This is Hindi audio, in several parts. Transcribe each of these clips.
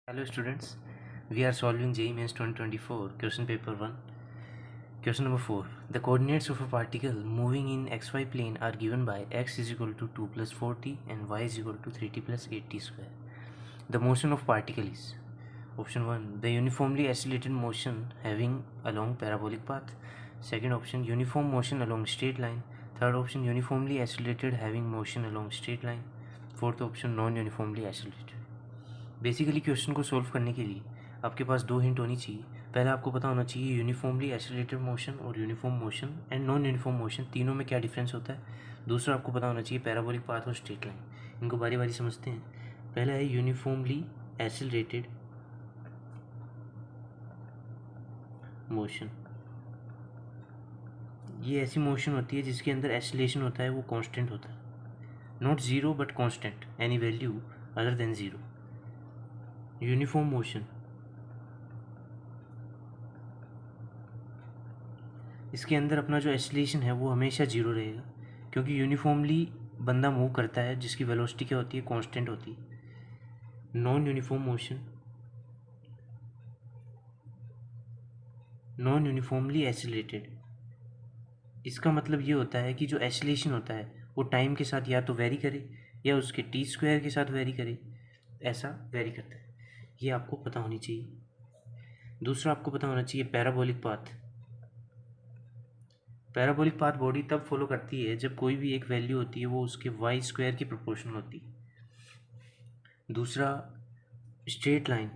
Hello students, we are solving JEE Mains 2024 question paper 1. Question number 4. The coordinates of a particle moving in xy plane are given by x is equal to 2 plus 4t and y is equal to 3t plus 8t square. The motion of particle is option 1 the uniformly accelerated motion having a long parabolic path. Second option uniform motion along straight line. Third option uniformly accelerated having motion along straight line. Fourth option non uniformly accelerated. Basically question को सोल्व करने के लिए आपके पास दो हिंट होनी चाहिए। पहले आपको पता होना चाहिए यूनिफॉर्मली एक्सेलरेटेड मोशन और uniform motion and non uniform motion तीनों में क्या डिफरेंस होता है। दूसरा आपको पता होना चाहिए पैराबोलिक पाथ और स्ट्रेट लाइन। इनको बारी बारी समझते हैं। पहला है यूनिफॉर्मली एक्सेलरेटेड मोशन। ये ऐसी मोशन होती है जिसके अंदर एक्सेलरेशन होता है वो कांस्टेंट होता है, not zero but constant, any value other than zero. Uniform motion, इसके अंदर अपना जो एक्सेलरेशन है वो हमेशा जीरो रहेगा क्योंकि यूनिफॉर्मली बंदा मूव करता है जिसकी वेलोसिटी क्या होती है, कांस्टेंट होती है। Non uniform motion, non uniformly accelerated, इसका मतलब ये होता है कि जो एक्सेलरेशन होता है वो टाइम के साथ या तो वेरी करे या उसके टी स्क्वायर के साथ वेरी करे, ऐसा वेरी करता है। ये आपको पता होनी चाहिए। दूसरा आपको पता होना चाहिए parabolic path. Parabolic path body तब फॉलो करती है जब कोई भी एक वैल्यू होती है वो उसके वाई स्क्वायर की प्रोपोर्शनल होती है। दूसरा स्ट्रेट लाइन,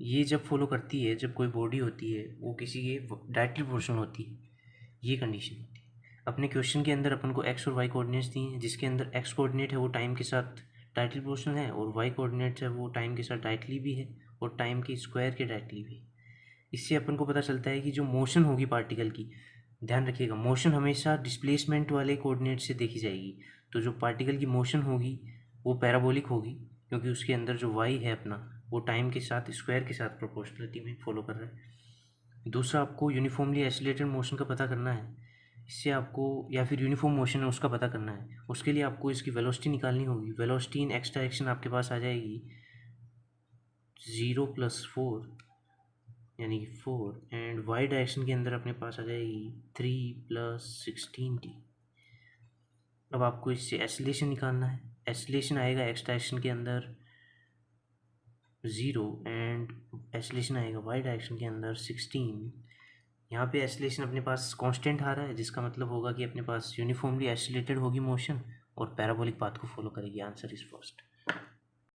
ये जब फॉलो करती है जब कोई बॉडी होती है वो किसी के डायरेक्टली प्रोपोर्शनल होती है, ये कंडीशन होती है। अपने क्वेश्चन के अंदर अपन को एक्स और वाई कोऑर्डिनेट्स दिए हैं जिसके अंदर एक्स कोऑर्डिनेट है वो टाइम के साथ डायरेक्टली प्रोपोर्शनल है और वाई कोऑर्डिनेट है वो टाइम के साथ डायरेक्टली भी है और टाइम के स्क्वायर के डायरेक्टली भी है। इससे अपन को पता चलता है कि जो मोशन होगी पार्टिकल की, ध्यान रखिएगा मोशन हमेशा डिस्प्लेसमेंट वाले कोऑर्डिनेट से देखी जाएगी। तो जो पार्टिकल की मोशन होगी वो पैराबोलिक होगी क्योंकि उसके अंदर जो वाई है अपना वो टाइम के साथ स्क्वायर के साथ प्रोपोर्शनलिटी में फॉलो कर रहा है। दूसरा आपको यूनिफॉर्मली एक्सेलरेटेड मोशन का पता करना है। इससे आपको या फिर यूनिफॉर्म मोशन है उसका पता करना है। उसके लिए आपको इसकी वेलोसिटी निकालनी होगी। वेलोसिटी इन एक्स डायरेक्शन आपके पास आ जाएगी 0 + 4 यानी कि 4 एंड वाई डायरेक्शन के अंदर अपने पास आ जाएगी 3 + 16t। अब आपको इससे एक्सेलरेशन निकालना है। एक्सेलरेशन आएगा एक्स डायरेक्शन के अंदर 0 एंड एक्सेलरेशन आएगा वाई डायरेक्शन के अंदर 16। यहाँ पे एक्सेलरेशन अपने पास कांस्टेंट आ रहा है जिसका मतलब होगा कि अपने पास यूनिफॉर्मली एक्सेलरेटेड होगी मोशन और पैराबोलिक पाथ को फॉलो करेगी। Answer is first.